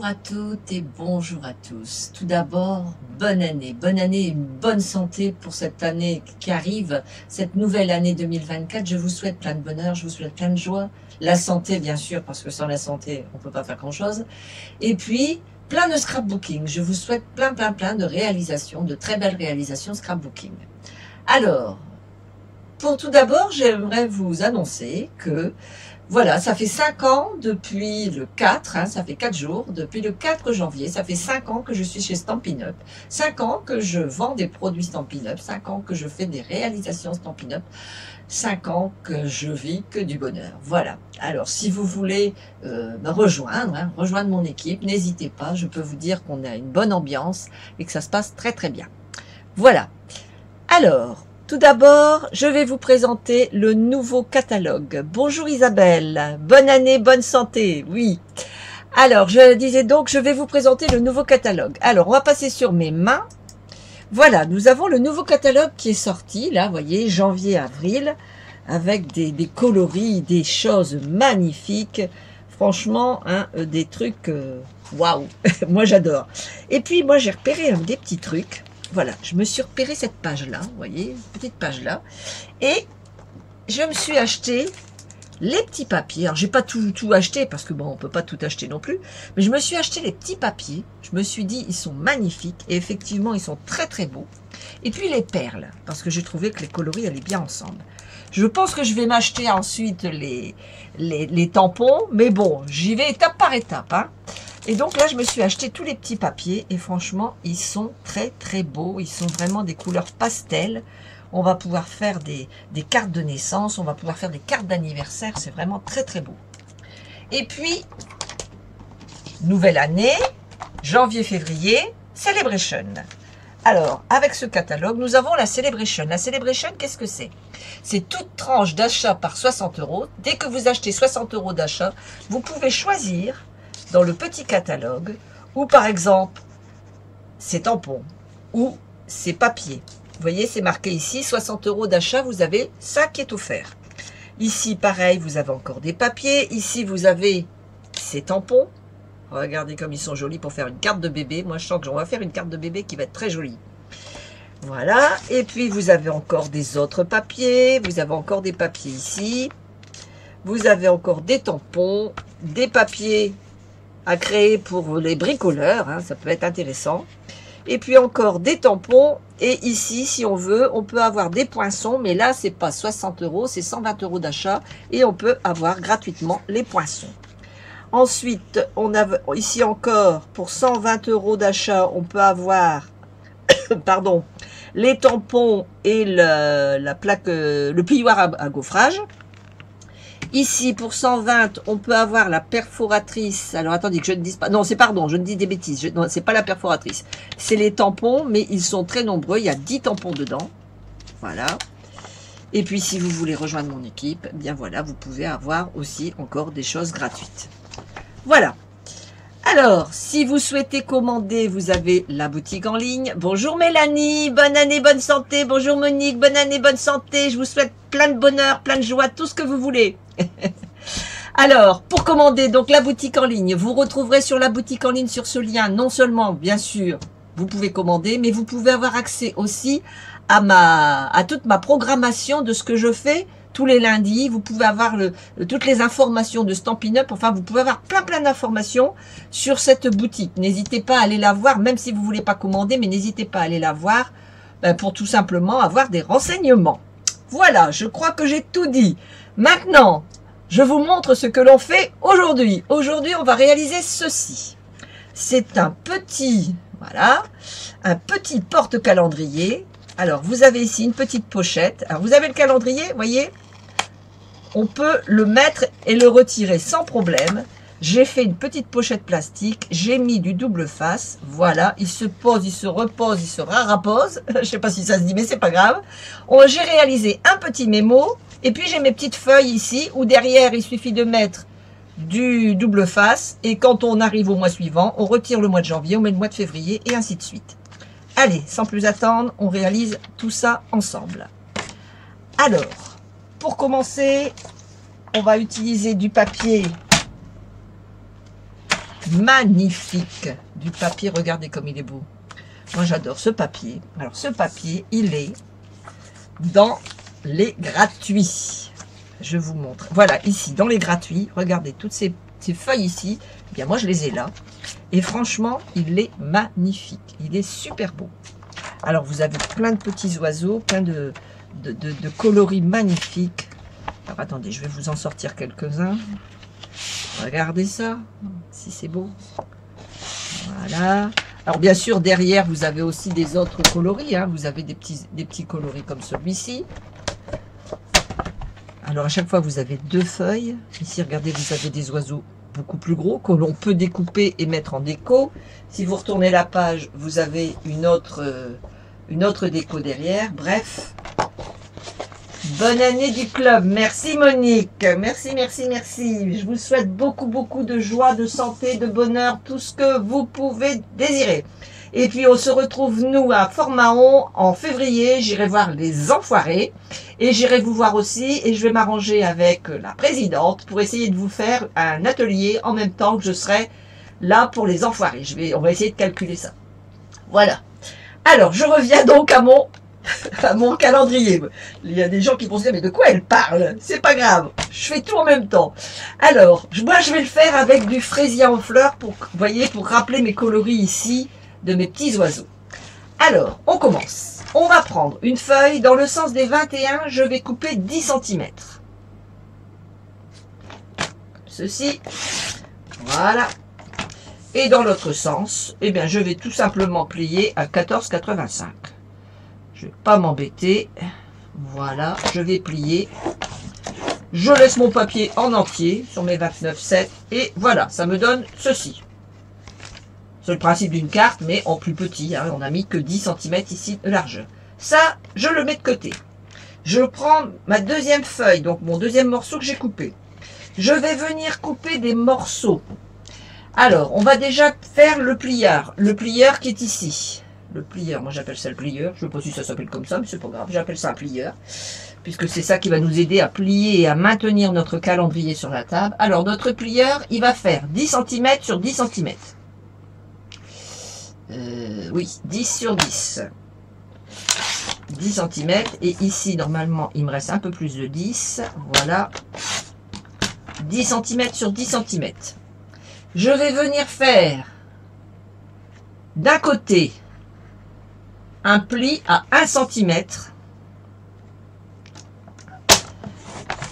Bonjour à toutes et bonjour à tous. Tout d'abord, bonne année et une bonne santé pour cette année qui arrive, cette nouvelle année 2024. Je vous souhaite plein de bonheur, je vous souhaite plein de joie. La santé, bien sûr, parce que sans la santé, on ne peut pas faire grand-chose. Et puis, plein de scrapbooking. Je vous souhaite plein de réalisations, de très belles réalisations scrapbooking. Alors, pour tout d'abord, j'aimerais vous annoncer que voilà, ça fait 5 ans depuis le 4, ça fait 4 jours, depuis le 4 janvier, ça fait 5 ans que je suis chez Stampin' Up, 5 ans que je vends des produits Stampin' Up, 5 ans que je fais des réalisations Stampin' Up, 5 ans que je vis que du bonheur. Voilà, alors si vous voulez me rejoindre, rejoindre mon équipe, n'hésitez pas, je peux vous dire qu'on a une bonne ambiance et que ça se passe très bien. Voilà, alors... Tout d'abord, je vais vous présenter le nouveau catalogue. Bonjour Isabelle, bonne année, bonne santé, oui. Alors, je disais donc, je vais vous présenter le nouveau catalogue. Alors, on va passer sur mes mains. Voilà, nous avons le nouveau catalogue qui est sorti, là, vous voyez, janvier-avril, avec des coloris, des choses magnifiques. Franchement, des trucs, waouh, moi j'adore. Et puis, moi j'ai repéré des petits trucs. Voilà, je me suis repéré cette page-là, vous voyez, petite page-là. Et je me suis acheté les petits papiers. Alors, j'ai pas tout acheté, parce que bon, on peut pas tout acheter non plus. Mais je me suis acheté les petits papiers. Je me suis dit, ils sont magnifiques. Et effectivement, ils sont très beaux. Et puis les perles, parce que j'ai trouvé que les coloris allaient bien ensemble. Je pense que je vais m'acheter ensuite les tampons. Mais bon, j'y vais étape par étape, Et donc là, je me suis acheté tous les petits papiers et franchement, ils sont très beaux. Ils sont vraiment des couleurs pastel. On va pouvoir faire des cartes de naissance, on va pouvoir faire des cartes d'anniversaire. C'est vraiment très beau. Et puis, nouvelle année, janvier-février, Celebration. Alors, avec ce catalogue, nous avons la Celebration. La Celebration, qu'est-ce que c'est? C'est toute tranche d'achat par 60 €. Dès que vous achetez 60 € d'achat, vous pouvez choisir dans le petit catalogue, ou par exemple, ces tampons, ou ces papiers. Vous voyez, c'est marqué ici, 60 € d'achat, vous avez ça qui est offert. Ici, pareil, vous avez encore des papiers. Ici, vous avez ces tampons. Regardez comme ils sont jolis pour faire une carte de bébé. Moi, je sens qu'on va faire une carte de bébé qui va être très jolie. Voilà. Et puis, vous avez encore des autres papiers. Vous avez encore des papiers ici. Vous avez encore des tampons, des papiers à créer pour les bricoleurs, ça peut être intéressant. Et puis encore des tampons, et ici, si on veut, on peut avoir des poinçons, mais là, c'est pas 60 €, c'est 120 € d'achat, et on peut avoir gratuitement les poinçons. Ensuite, on a ici encore, pour 120 € d'achat, on peut avoir, pardon, les tampons et la plaque, le plioir à gaufrage. Ici, pour 120, on peut avoir la perforatrice. Alors, attendez que je ne dise pas. Non, c'est pardon, je ne dis des bêtises. Non, c'est pas la perforatrice. C'est les tampons, mais ils sont très nombreux. Il y a 10 tampons dedans. Voilà. Et puis, si vous voulez rejoindre mon équipe, eh bien voilà, vous pouvez avoir aussi encore des choses gratuites. Voilà. Alors, si vous souhaitez commander, vous avez la boutique en ligne. Bonjour Mélanie, bonne année, bonne santé. Bonjour Monique, bonne année, bonne santé. Je vous souhaite plein de bonheur, plein de joie, tout ce que vous voulez. Alors, pour commander donc la boutique en ligne, vous retrouverez sur la boutique en ligne, sur ce lien, non seulement, bien sûr, vous pouvez commander, mais vous pouvez avoir accès aussi à toute ma programmation de ce que je fais tous les lundis. Vous pouvez avoir toutes les informations de Stampin' Up. Enfin, vous pouvez avoir plein d'informations sur cette boutique. N'hésitez pas à aller la voir, même si vous ne voulez pas commander, mais n'hésitez pas à aller la voir pour tout simplement avoir des renseignements. Voilà, je crois que j'ai tout dit. Maintenant, je vous montre ce que l'on fait aujourd'hui. Aujourd'hui, on va réaliser ceci. C'est un petit, voilà, un petit porte-calendrier. Alors, vous avez ici une petite pochette. Alors, vous avez le calendrier, vous voyez? On peut le mettre et le retirer sans problème. J'ai fait une petite pochette plastique. J'ai mis du double face. Voilà, il se pose, il se repose, il se rarapose. Je ne sais pas si ça se dit, mais c'est pas grave. J'ai réalisé un petit mémo. Et puis, j'ai mes petites feuilles ici, où derrière, il suffit de mettre du double face. Et quand on arrive au mois suivant, on retire le mois de janvier, on met le mois de février, et ainsi de suite. Allez, sans plus attendre, on réalise tout ça ensemble. Alors, pour commencer, on va utiliser du papier magnifique. Du papier, regardez comme il est beau. Moi, j'adore ce papier. Alors, ce papier, il est dans les gratuits. Je vous montre. Voilà, ici, dans les gratuits, regardez toutes ces feuilles ici. Eh bien, moi, je les ai là. Et franchement, il est magnifique. Il est super beau. Alors, vous avez plein de petits oiseaux, plein de coloris magnifiques. Alors, attendez, je vais vous en sortir quelques-uns. Regardez ça, si c'est beau. Voilà. Alors, bien sûr, derrière, vous avez aussi des autres coloris. Hein. Vous avez des petits coloris comme celui-ci. Alors, à chaque fois, vous avez deux feuilles. Ici, regardez, vous avez des oiseaux beaucoup plus gros que l'on peut découper et mettre en déco. Si vous retournez la page, vous avez une autre déco derrière. Bref, bonne année du club. Merci Monique. Merci, merci, merci. Je vous souhaite beaucoup, beaucoup de joie, de santé, de bonheur, tout ce que vous pouvez désirer. Et puis on se retrouve nous à Fort-Mahon en février. J'irai voir les Enfoirés et j'irai vous voir aussi et je vais m'arranger avec la présidente pour essayer de vous faire un atelier en même temps que je serai là pour les Enfoirés. On va essayer de calculer ça. Voilà. Alors je reviens donc à mon calendrier. Il y a des gens qui vont se dire mais de quoi elle parle? C'est pas grave. Je fais tout en même temps. Alors moi je vais le faire avec du fraisier en fleurs pour, vous voyez, pour rappeler mes coloris ici de mes petits oiseaux. Alors, on commence. On va prendre une feuille. Dans le sens des 21, je vais couper 10 cm. Comme ceci. Voilà. Et dans l'autre sens, eh bien, je vais tout simplement plier à 14,85. Je ne vais pas m'embêter. Voilà, je vais plier. Je laisse mon papier en entier sur mes 29,7. Et voilà, ça me donne ceci. C'est le principe d'une carte, mais en plus petit. Hein, on n'a mis que 10 cm ici de largeur. Ça, je le mets de côté. Je prends ma deuxième feuille, donc mon deuxième morceau que j'ai coupé. Je vais venir couper des morceaux. Alors, on va déjà faire le plieur. Le plieur qui est ici. Le plieur, moi j'appelle ça le plieur. Je ne sais pas si ça s'appelle comme ça, mais c'est pas grave. J'appelle ça un plieur. Puisque c'est ça qui va nous aider à plier et à maintenir notre calendrier sur la table. Alors, notre plieur, il va faire 10 cm sur 10 cm. Oui, 10 sur 10. 10 cm. Et ici, normalement, il me reste un peu plus de 10. Voilà. 10 cm sur 10 cm. Je vais venir faire d'un côté un pli à 1 cm.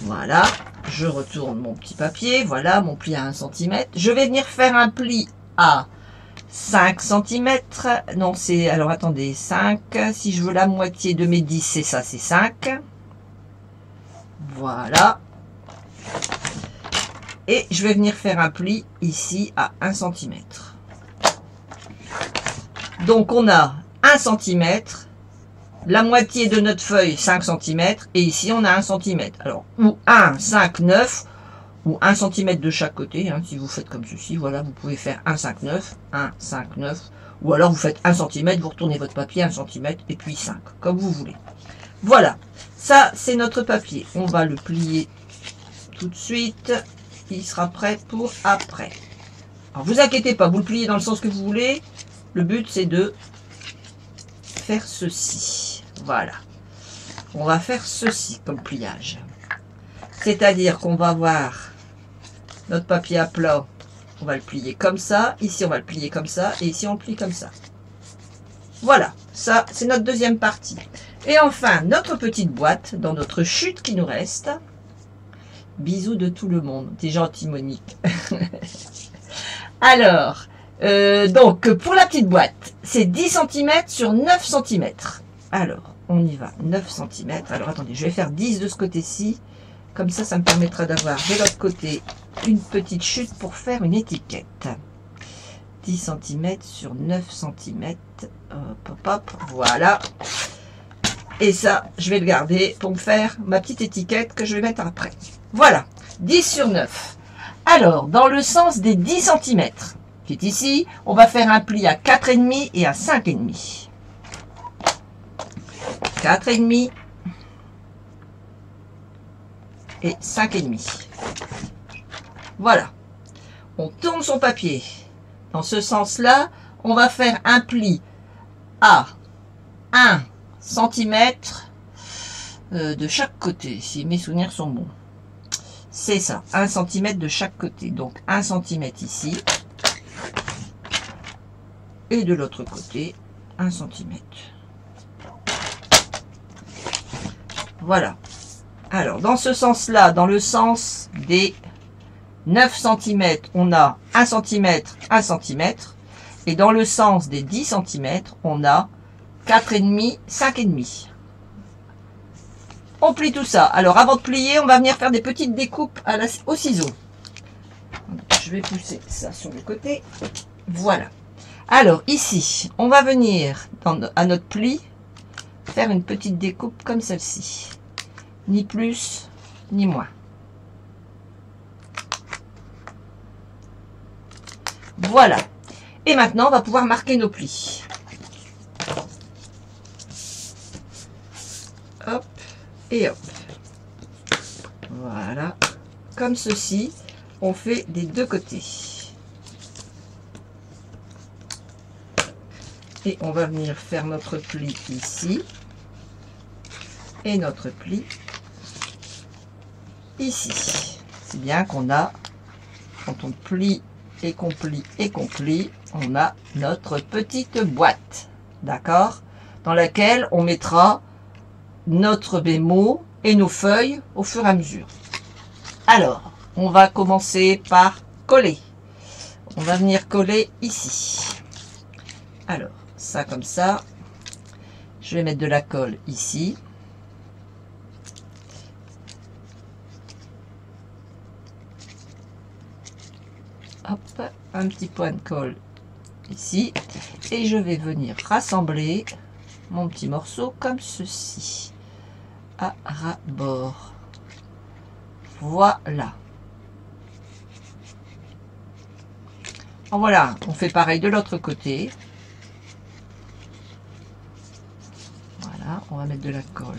Voilà. Je retourne mon petit papier. Voilà, mon pli à 1 cm. Je vais venir faire un pli à 5 cm, non c'est, alors attendez, 5, si je veux la moitié de mes 10, c'est ça, c'est 5. Voilà. Et je vais venir faire un pli ici à 1 cm. Donc on a 1 cm, la moitié de notre feuille 5 cm, et ici on a 1 cm. Alors, ou 1, 5, 9, ou 1 cm de chaque côté, hein, si vous faites comme ceci, voilà, vous pouvez faire 1, 5, 9, 1, 5, 9, ou alors vous faites 1 cm, vous retournez votre papier 1 cm, et puis 5, comme vous voulez. Voilà, ça c'est notre papier, on va le plier tout de suite, il sera prêt pour après. Alors vous inquiétez pas, vous le pliez dans le sens que vous voulez, le but c'est de faire ceci, voilà. On va faire ceci comme pliage. C'est-à-dire qu'on va avoir notre papier à plat, on va le plier comme ça, ici on va le plier comme ça, et ici on le plie comme ça. Voilà, ça c'est notre deuxième partie. Et enfin, notre petite boîte, dans notre chute qui nous reste. Bisous de tout le monde, t'es gentil Monique. Alors, donc pour la petite boîte, c'est 10 cm sur 9 cm. Alors, on y va, 9 cm. Alors attendez, je vais faire 10 de ce côté-ci. Comme ça, ça me permettra d'avoir de l'autre côté une petite chute pour faire une étiquette. 10 cm sur 9 cm. Hop, hop, hop, voilà. Et ça, je vais le garder pour me faire ma petite étiquette que je vais mettre après. Voilà, 10 sur 9. Alors, dans le sens des 10 cm, qui est ici, on va faire un pli à 4,5 et à 5,5. 4,5 et 5,5. Voilà. On tourne son papier dans ce sens-là, on va faire un pli à 1 cm de chaque côté, si mes souvenirs sont bons. C'est ça, 1 cm de chaque côté. Donc 1 cm ici. Et de l'autre côté, 1 cm. Voilà. Alors, dans ce sens-là, dans le sens des 9 cm, on a 1 cm, 1 cm. Et dans le sens des 10 cm, on a 4,5, 5,5. On plie tout ça. Alors, avant de plier, on va venir faire des petites découpes au ciseau. Je vais pousser ça sur le côté. Voilà. Alors, ici, on va venir, à notre pli, faire une petite découpe comme celle-ci. Ni plus, ni moins. Voilà. Et maintenant, on va pouvoir marquer nos plis. Hop, et hop. Voilà. Comme ceci, on fait des deux côtés. Et on va venir faire notre pli ici. Et notre pli ici. C'est bien qu'on a, quand on plie et qu'on plie et qu'on plie, on a notre petite boîte, d'accord, dans laquelle on mettra notre bémot et nos feuilles au fur et à mesure. Alors, on va commencer par coller. On va venir coller ici. Alors, ça comme ça. Je vais mettre de la colle ici. Hop, un petit point de colle ici. Et je vais venir rassembler mon petit morceau comme ceci. À ras-bord. Voilà. Voilà, on fait pareil de l'autre côté. Voilà, on va mettre de la colle.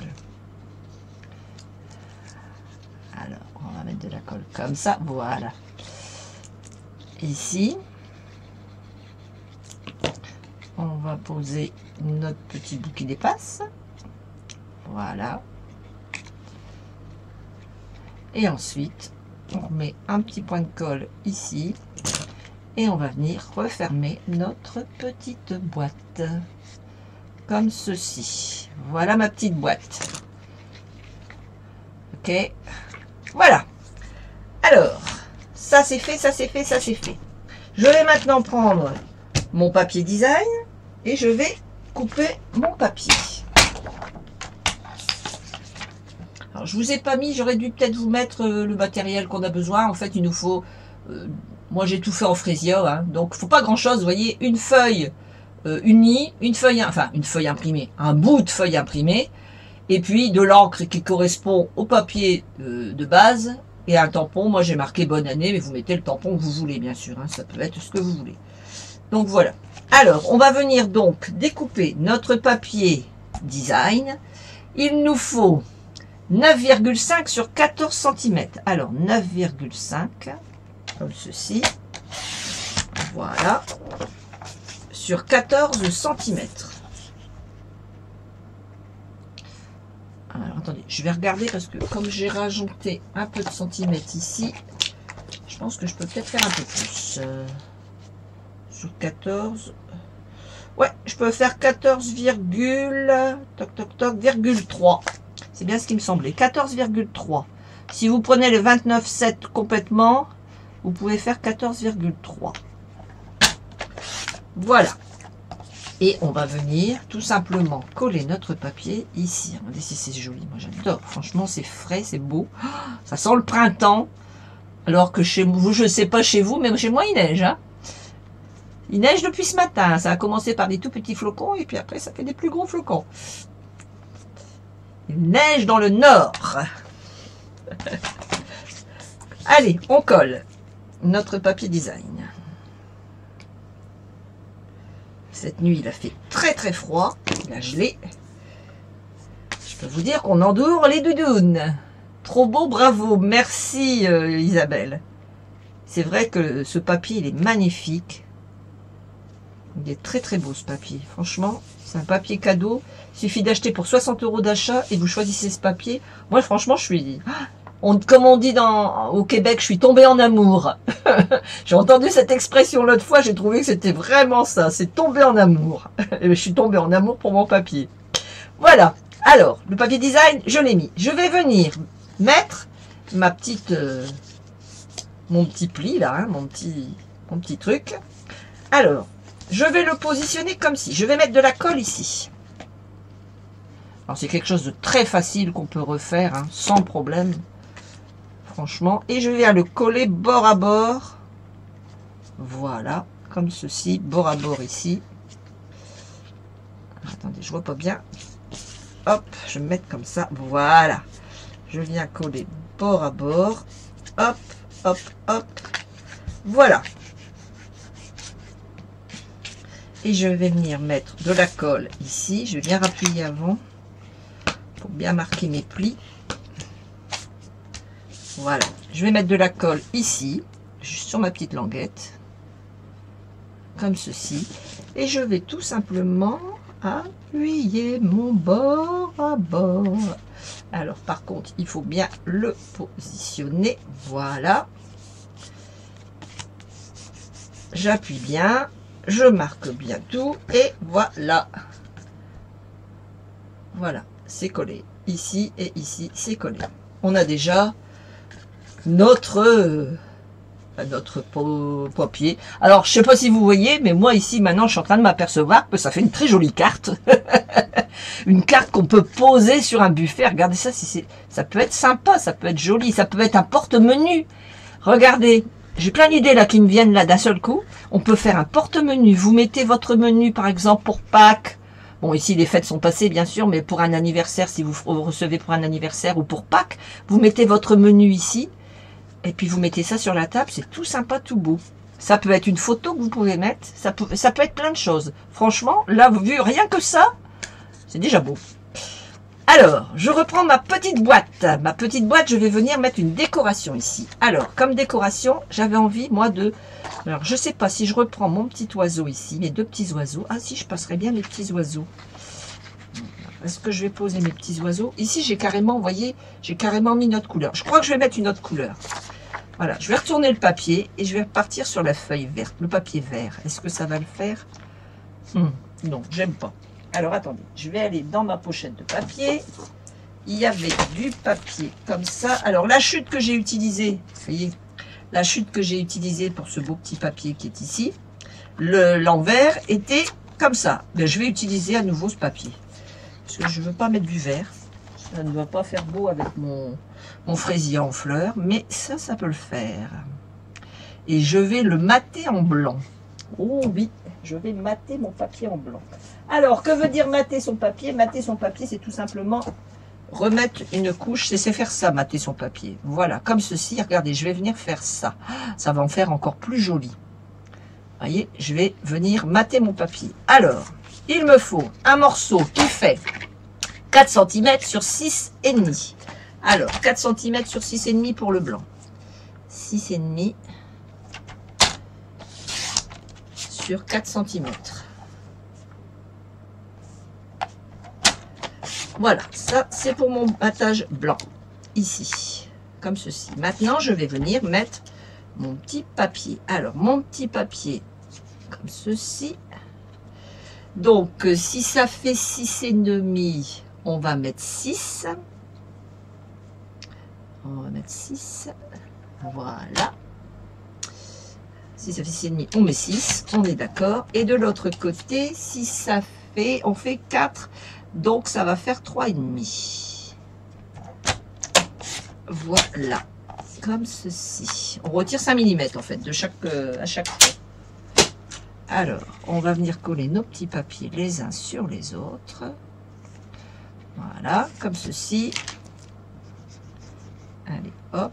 Alors, on va mettre de la colle comme ça, voilà. Ici, on va poser notre petit bout qui dépasse. Voilà. Et ensuite, on met un petit point de colle ici. Et on va venir refermer notre petite boîte. Comme ceci. Voilà ma petite boîte. Ok. Voilà. Alors, ça c'est fait, ça c'est fait, ça c'est fait. Je vais maintenant prendre mon papier design et je vais couper mon papier. Alors, je vous ai pas mis, j'aurais dû peut-être vous mettre le matériel qu'on a besoin. En fait, il nous faut, moi j'ai tout fait en Frésia, hein, donc il ne faut pas grand chose. Vous voyez, une feuille unie, une feuille imprimée, un bout de feuille imprimée, et puis de l'encre qui correspond au papier de base, et un tampon. Moi j'ai marqué bonne année, mais vous mettez le tampon que vous voulez, bien sûr, hein, ça peut être ce que vous voulez. Donc voilà. Alors, on va venir donc découper notre papier design. Il nous faut 9,5 sur 14 cm. Alors, 9,5, comme ceci. Voilà. Sur 14 cm. Alors, attendez, je vais regarder parce que comme j'ai rajouté un peu de centimètres ici, je pense que je peux peut-être faire un peu plus. Sur 14. Ouais, je peux faire 14,3. C'est bien ce qui me semblait. 14,3. Si vous prenez le 29,7 complètement, vous pouvez faire 14,3. Voilà. Et on va venir tout simplement coller notre papier ici. Regardez si c'est joli. Moi j'adore. Franchement, c'est frais, c'est beau. Ça sent le printemps. Alors que chez vous, je ne sais pas chez vous, mais chez moi il neige. Hein. Il neige depuis ce matin. Ça a commencé par des tout petits flocons et puis après ça fait des plus gros flocons. Il neige dans le nord. Allez, on colle notre papier design. Cette nuit, il a fait très très froid. Il a gelé. Je peux vous dire qu'on endoure les doudounes. Trop beau, bravo. Merci Isabelle. C'est vrai que ce papier, il est magnifique. Il est très très beau ce papier. Franchement, c'est un papier cadeau. Il suffit d'acheter pour 60 € d'achat et vous choisissez ce papier. Moi, franchement, je suis... comme on dit au Québec, je suis tombée en amour. J'ai entendu cette expression l'autre fois, j'ai trouvé que c'était vraiment ça. C'est tomber en amour. Et je suis tombée en amour pour mon papier. Voilà. Alors, le papier design, je l'ai mis. Je vais venir mettre ma petite... mon petit pli là, hein, mon petit truc. Alors, je vais le positionner comme ci. Je vais mettre de la colle ici. Alors, c'est quelque chose de très facile qu'on peut refaire, hein, sans problème. Franchement. Et je viens le coller bord à bord. Voilà, comme ceci, bord à bord ici. Attendez, je vois pas bien. Hop, je vais me mettre comme ça. Voilà. Je viens coller bord à bord. Hop, hop, hop. Voilà. Et je vais venir mettre de la colle ici. Je vais bien appuyer avant pour bien marquer mes plis. Voilà. Je vais mettre de la colle ici, juste sur ma petite languette. Comme ceci. Et je vais tout simplement appuyer mon bord à bord. Alors par contre, il faut bien le positionner. Voilà. J'appuie bien. Je marque bien tout. Et voilà. Voilà. C'est collé. Ici et ici, c'est collé. On a déjà notre papier. Alors, je sais pas si vous voyez, mais moi ici, maintenant, je suis en train de m'apercevoir que ça fait une très jolie carte. Une carte qu'on peut poser sur un buffet. Regardez ça, ça peut être sympa, ça peut être joli, ça peut être un porte-menu. Regardez, j'ai plein d'idées là qui me viennent là d'un seul coup. On peut faire un porte-menu. Vous mettez votre menu, par exemple, pour Pâques. Bon, ici, les fêtes sont passées, bien sûr, mais pour un anniversaire, si vous recevez pour un anniversaire ou pour Pâques, vous mettez votre menu ici. Et puis, vous mettez ça sur la table. C'est tout sympa, tout beau. Ça peut être une photo que vous pouvez mettre. Ça peut être plein de choses. Franchement, là, vu rien que ça, c'est déjà beau. Alors, je reprends ma petite boîte. Ma petite boîte, je vais venir mettre une décoration ici. Alors, comme décoration, j'avais envie, moi, de... Alors, je sais pas si je reprends mon petit oiseau ici, mes deux petits oiseaux. Ah, si, je passerais bien mes petits oiseaux. Est-ce que je vais poser mes petits oiseaux? Ici, j'ai carrément, vous voyez, j'ai carrément mis notre couleur. Je crois que je vais mettre une autre couleur. Voilà, je vais retourner le papier et je vais repartir sur la feuille verte, le papier vert. Est-ce que ça va le faire? Non, j'aime pas. Alors, attendez, je vais aller dans ma pochette de papier. Il y avait du papier comme ça. Alors, la chute que j'ai utilisée, vous voyez, la chute que j'ai utilisée pour ce beau petit papier qui est ici, l'envers était comme ça. Mais je vais utiliser à nouveau ce papier. Parce que je ne veux pas mettre du vert. Ça ne va pas faire beau avec mon fraisier en fleurs. Mais ça peut le faire. Et je vais le mater en blanc. Oh oui, je vais mater mon papier en blanc. Alors, que veut dire mater son papier? Mater son papier, c'est tout simplement remettre une couche. C'est faire ça, mater son papier. Voilà, comme ceci. Regardez, je vais venir faire ça. Ça va en faire encore plus joli. Vous voyez, je vais venir mater mon papier. Alors, il me faut un morceau qui fait 4 cm sur 6,5. Alors, 4 cm sur 6,5 pour le blanc. 6,5 sur 4 cm. Voilà, ça c'est pour mon battage blanc, ici, comme ceci. Maintenant, je vais venir mettre mon petit papier. Alors, mon petit papier, comme ceci. Donc, si ça fait 6,5, on va mettre 6. On va mettre 6. Voilà. Si ça fait 6,5, on met 6. On est d'accord. Et de l'autre côté, si ça fait, on fait 4. Donc, ça va faire 3,5. Voilà. Comme ceci. On retire 5 mm en fait, à chaque fois. Alors, on va venir coller nos petits papiers les uns sur les autres. Voilà, comme ceci. Allez, hop.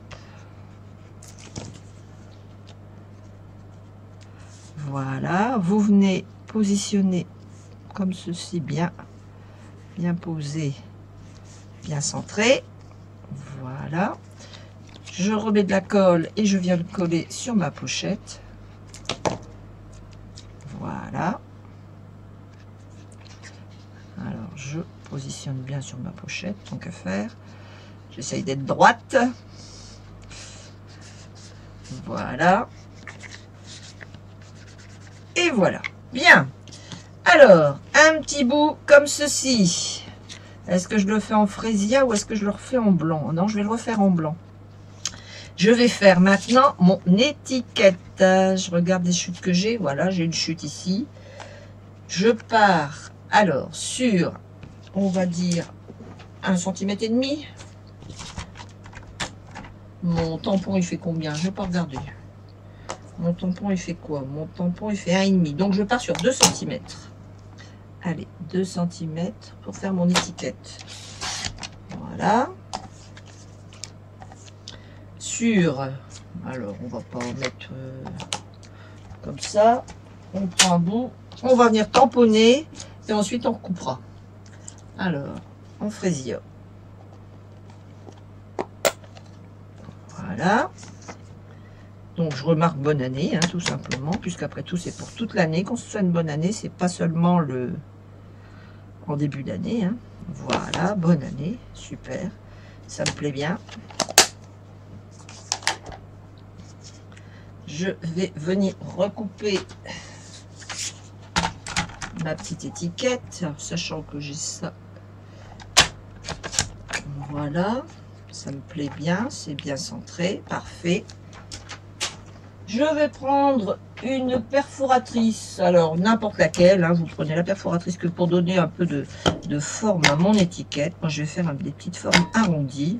Voilà, vous venez positionner comme ceci, bien posé, bien centré. Voilà. Je remets de la colle et je viens le coller sur ma pochette. Voilà. positionne bien sur ma pochette, tant qu'à faire. J'essaye d'être droite. Voilà. Et voilà. Bien. Alors, un petit bout comme ceci. Est-ce que je le fais en frésia ou est-ce que je le refais en blanc? Non, je vais le refaire en blanc. Je vais faire maintenant mon étiquette. Je regarde les chutes que j'ai. Voilà, j'ai une chute ici. Je pars alors sur, on va dire, 1,5 cm. Mon tampon, il fait combien? Je vais pas regarder. Mon tampon, il fait quoi? Mon tampon, il fait 1,5. Donc, je pars sur 2 cm. Allez, 2 cm pour faire mon étiquette. Voilà. Sur, alors, on va pas en mettre comme ça. On prend un bout. On va venir tamponner. Et ensuite, on recoupera. Alors, on fraisille. Voilà. Donc je remarque bonne année, hein, tout simplement, puisqu'après tout c'est pour toute l'année. Qu'on se soit une bonne année, c'est pas seulement en début d'année. Hein. Voilà, bonne année, super, ça me plaît bien. Je vais venir recouper ma petite étiquette, alors, sachant que j'ai ça. Voilà. Ça me plaît bien, c'est bien centré, parfait. Je vais prendre une perforatrice, alors n'importe laquelle, hein, vous prenez la perforatrice que pour donner un peu de forme à mon étiquette. Moi je vais faire des petites formes arrondies.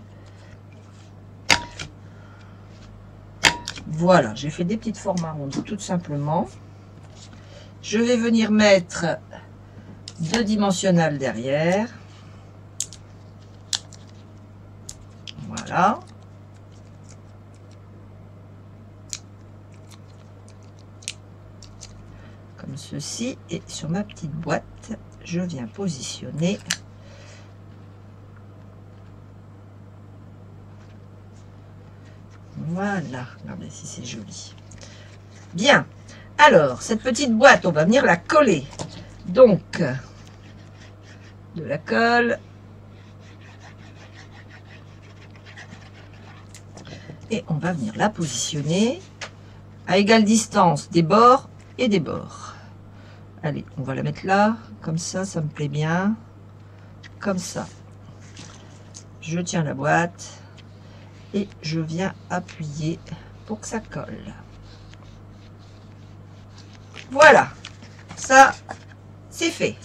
Voilà, j'ai fait des petites formes arrondies tout simplement. Je vais venir mettre 2 dimensionnels derrière. Voilà. Comme ceci. Et sur ma petite boîte, je viens positionner. Voilà. Regardez si c'est joli. Bien. Alors, cette petite boîte, on va venir la coller. Donc, de la colle. Et on va venir la positionner à égale distance des bords et des bords. Allez, on va la mettre là, comme ça me plaît bien. Comme ça. Je tiens la boîte et je viens appuyer pour que ça colle. Voilà, ça c'est fait.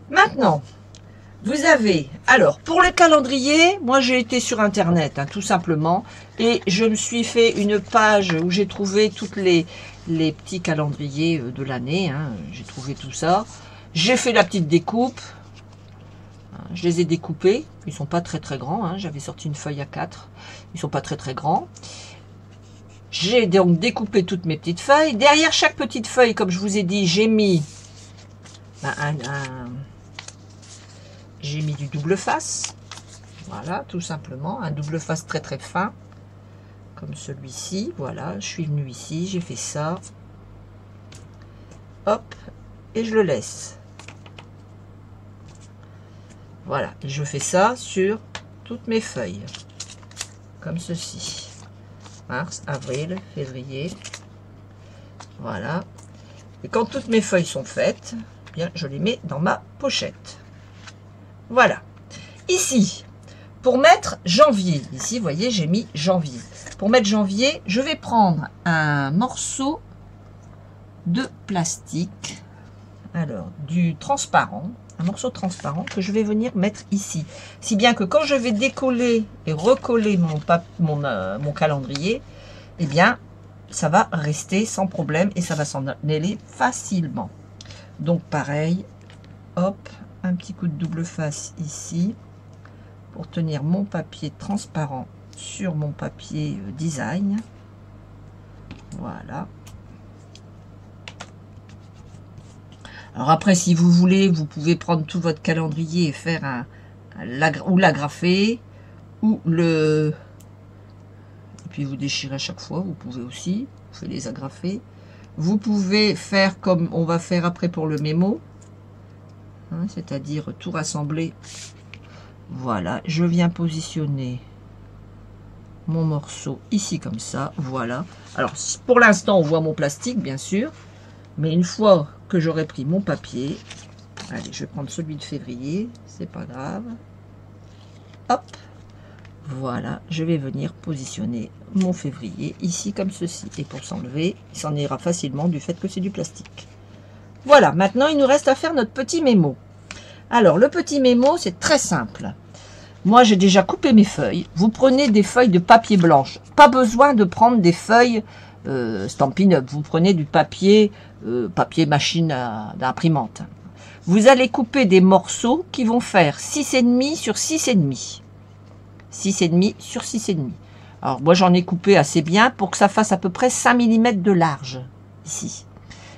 Maintenant, vous avez, alors pour le calendrier, moi j'ai été sur internet, hein, tout simplement, et je me suis fait une page où j'ai trouvé toutes les petits calendriers de l'année, hein, j'ai trouvé tout ça. J'ai fait la petite découpe, je les ai découpés, ils sont pas très grands, hein, j'avais sorti une feuille à 4, ils sont pas très grands. J'ai donc découpé toutes mes petites feuilles. Derrière chaque petite feuille, comme je vous ai dit, j'ai mis j'ai mis du double face. Voilà, tout simplement. Un double face très fin. Comme celui-ci. Voilà, je suis venue ici, j'ai fait ça. Hop, et je le laisse. Voilà, et je fais ça sur toutes mes feuilles. Comme ceci. Mars, avril, février. Voilà. Et quand toutes mes feuilles sont faites, bien, je les mets dans ma pochette. Voilà. Ici, pour mettre janvier, ici, vous voyez, j'ai mis janvier. Pour mettre janvier, je vais prendre un morceau de plastique. Alors, du transparent. Un morceau transparent que je vais venir mettre ici. Si bien que quand je vais décoller et recoller mon calendrier, eh bien, ça va rester sans problème et ça va s'en aller facilement. Donc, pareil, hop, un petit coup de double face ici pour tenir mon papier transparent sur mon papier design. Voilà. Alors après, si vous voulez, vous pouvez prendre tout votre calendrier et faire ou l'agrafer, ou le... Et puis vous déchirez à chaque fois, vous pouvez aussi, vous pouvez les agrafer. Vous pouvez faire comme on va faire après pour le mémo. hein, c'est-à-dire tout rassembler. Voilà, je viens positionner mon morceau ici comme ça, voilà. Alors pour l'instant on voit mon plastique bien sûr, mais une fois que j'aurai pris mon papier, allez, je vais prendre celui de février, c'est pas grave. Hop, voilà, je vais venir positionner mon février ici comme ceci. Et pour s'enlever, il s'en ira facilement du fait que c'est du plastique. Voilà, maintenant il nous reste à faire notre petit mémo. Alors le petit mémo, c'est très simple. Moi j'ai déjà coupé mes feuilles. Vous prenez des feuilles de papier blanche. Pas besoin de prendre des feuilles Stampin' Up. Vous prenez du papier, papier machine d'imprimante. Vous allez couper des morceaux qui vont faire 6,5 sur 6,5. 6,5 sur 6,5. Alors moi j'en ai coupé assez bien pour que ça fasse à peu près 5 mm de large. Ici.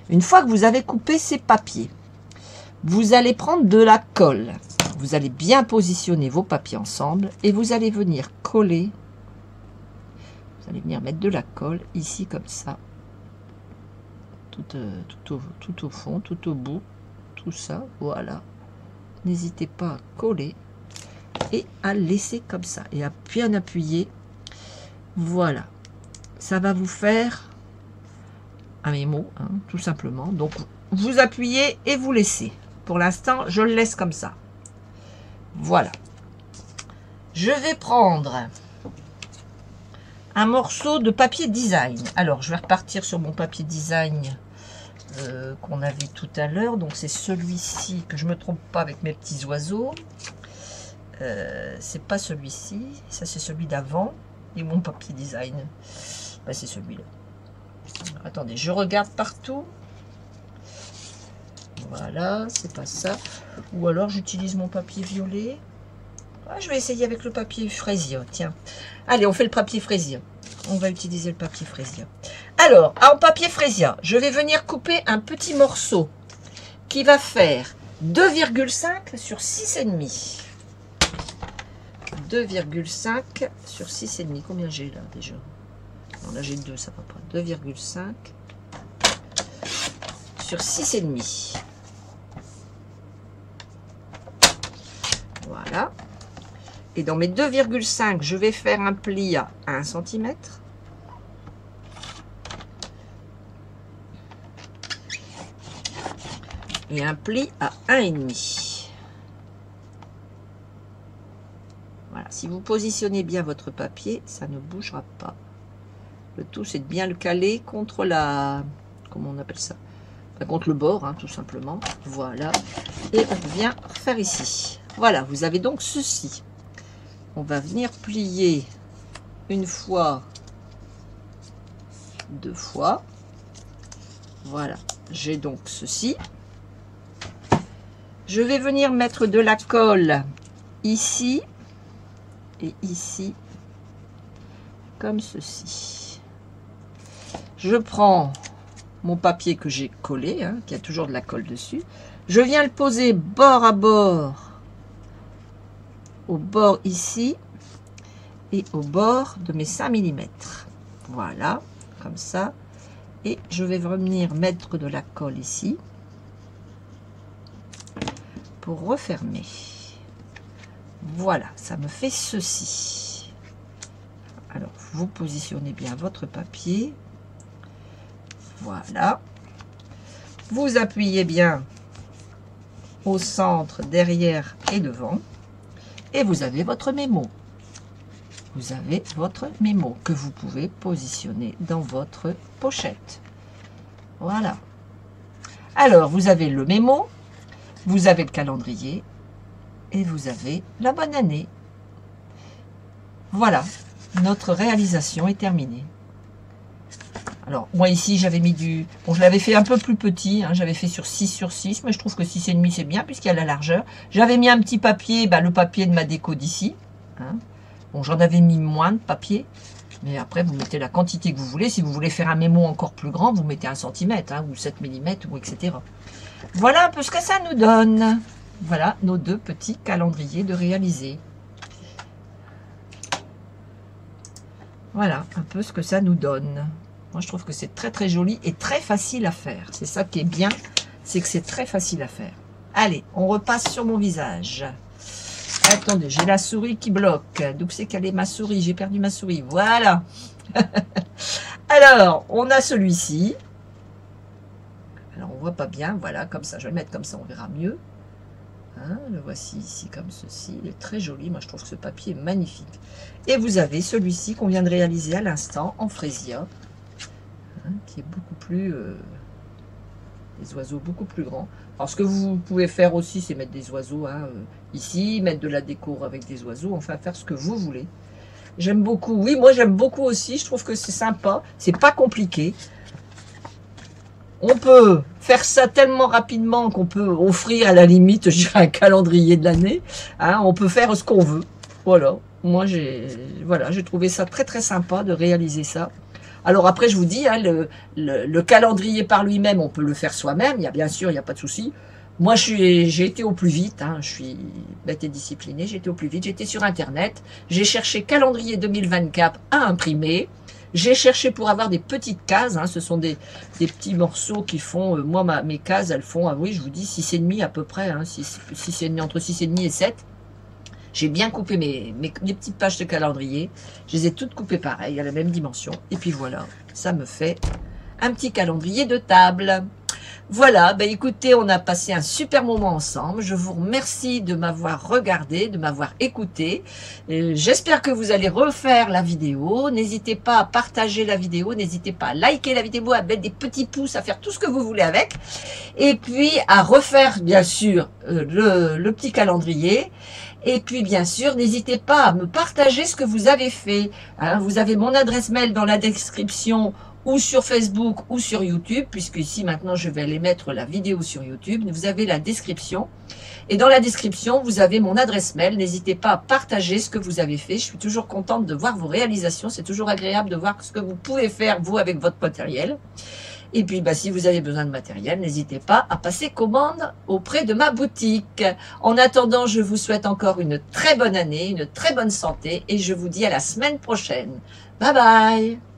Une fois que vous avez coupé ces papiers, vous allez prendre de la colle. Vous allez bien positionner vos papiers ensemble et vous allez venir coller. Vous allez venir mettre de la colle ici comme ça. Tout au fond, tout au bout. Tout ça, voilà. N'hésitez pas à coller et à laisser comme ça. Et à bien appuyer. Voilà. Ça va vous faire un mémo, hein, tout simplement. Donc, vous appuyez et vous laissez. Pour l'instant, je le laisse comme ça. Voilà. Je vais prendre un morceau de papier design. Alors, je vais repartir sur mon papier design qu'on avait tout à l'heure. Donc, c'est celui-ci, que je ne me trompe pas avec mes petits oiseaux. C'est pas celui-ci. Ça, c'est celui d'avant. Et mon papier design, ben, c'est celui-là. Attendez, je regarde partout. Voilà, c'est pas ça. Ou alors j'utilise mon papier violet. Ah, je vais essayer avec le papier fraisia. Tiens. Allez, on fait le papier fraisia. On va utiliser le papier fraisia. Alors, en papier fraisia, je vais venir couper un petit morceau qui va faire 2,5 sur 6,5. 2,5 sur 6,5. Combien j'ai là déjà? Non, là j'ai 2, ça va pas. 2,5 sur 6,5. Voilà. Et dans mes 2,5, je vais faire un pli à 1 cm. Et un pli à 1,5. Voilà. Si vous positionnez bien votre papier, ça ne bougera pas. Le tout, c'est de bien le caler contre la... Comment on appelle ça? Contre le bord, hein, tout simplement. Voilà. Et on vient faire ici. Voilà, vous avez donc ceci. On va venir plier une fois, 2 fois. Voilà, j'ai donc ceci. Je vais venir mettre de la colle ici et ici, comme ceci. Je prends mon papier que j'ai collé, hein, qui a toujours de la colle dessus. Je viens le poser bord à bord, au bord ici, et au bord de mes 5 mm. Voilà, comme ça. Et je vais venir mettre de la colle ici, pour refermer. Voilà, ça me fait ceci. Alors, vous positionnez bien votre papier. Voilà. Vous appuyez bien au centre, derrière et devant. Et vous avez votre mémo. Vous avez votre mémo que vous pouvez positionner dans votre pochette. Voilà. Alors, vous avez le mémo, vous avez le calendrier et vous avez la bonne année. Voilà, notre réalisation est terminée. Alors, moi ici, j'avais mis du... Bon, je l'avais fait un peu plus petit, hein, j'avais fait sur 6 sur 6, mais je trouve que 6,5 c'est bien, puisqu'il y a la largeur. J'avais mis un petit papier, bah, le papier de ma déco d'ici. Hein. Bon, j'en avais mis moins de papier, mais après, vous mettez la quantité que vous voulez. Si vous voulez faire un mémo encore plus grand, vous mettez 1 cm, hein, ou 7 mm, ou etc. Voilà un peu ce que ça nous donne. Voilà nos 2 petits calendriers de réaliser. Voilà un peu ce que ça nous donne. Moi, je trouve que c'est très très joli et très facile à faire. C'est ça qui est bien, c'est que c'est très facile à faire. Allez, on repasse sur mon visage. Attendez, j'ai la souris qui bloque. Donc c'est qu'elle est ma souris, j'ai perdu ma souris. Voilà. Alors, on a celui-ci. Alors, on voit pas bien. Voilà, comme ça. Je vais le mettre comme ça, on verra mieux. Hein, le voici ici comme ceci. Il est très joli. Moi, je trouve que ce papier est magnifique. Et vous avez celui-ci qu'on vient de réaliser à l'instant en frésia. Hein, qui est beaucoup plus... des oiseaux beaucoup plus grands. Alors, ce que vous pouvez faire aussi, c'est mettre des oiseaux ici, mettre de la déco avec des oiseaux, enfin faire ce que vous voulez. J'aime beaucoup. Oui, moi j'aime beaucoup aussi. Je trouve que c'est sympa. C'est pas compliqué. On peut faire ça tellement rapidement qu'on peut offrir à la limite, je dirais, un calendrier de l'année. Hein, on peut faire ce qu'on veut. Voilà. Moi, j'ai trouvé ça très très sympa de réaliser ça. Alors après, je vous dis, hein, le calendrier par lui-même, on peut le faire soi-même. Il y a bien sûr, il n'y a pas de souci. Moi, j'ai été au plus vite. Hein, je suis bête et disciplinée. J'ai été au plus vite. J'étais sur Internet. J'ai cherché calendrier 2024 à imprimer. J'ai cherché pour avoir des petites cases. Hein, ce sont des petits morceaux qui font... moi, mes cases, elles font, oui, je vous dis, 6,5 à peu près. Hein, entre 6,5 et 7. J'ai bien coupé mes petites pages de calendrier. Je les ai toutes coupées pareil, à la même dimension. Et puis voilà, ça me fait un petit calendrier de table. Voilà, ben écoutez, on a passé un super moment ensemble. Je vous remercie de m'avoir regardé, de m'avoir écouté. J'espère que vous allez refaire la vidéo. N'hésitez pas à partager la vidéo. N'hésitez pas à liker la vidéo, à mettre des petits pouces, à faire tout ce que vous voulez avec. Et puis à refaire, bien sûr, le petit calendrier. Et puis, bien sûr, n'hésitez pas à me partager ce que vous avez fait. Hein, vous avez mon adresse mail dans la description ou sur Facebook ou sur YouTube, puisque ici, maintenant, je vais aller mettre la vidéo sur YouTube. Vous avez la description. Et dans la description, vous avez mon adresse mail. N'hésitez pas à partager ce que vous avez fait. Je suis toujours contente de voir vos réalisations. C'est toujours agréable de voir ce que vous pouvez faire, vous, avec votre matériel. Et puis, si vous avez besoin de matériel, n'hésitez pas à passer commande auprès de ma boutique. En attendant, je vous souhaite encore une très bonne année, une très bonne santé et je vous dis à la semaine prochaine. Bye bye!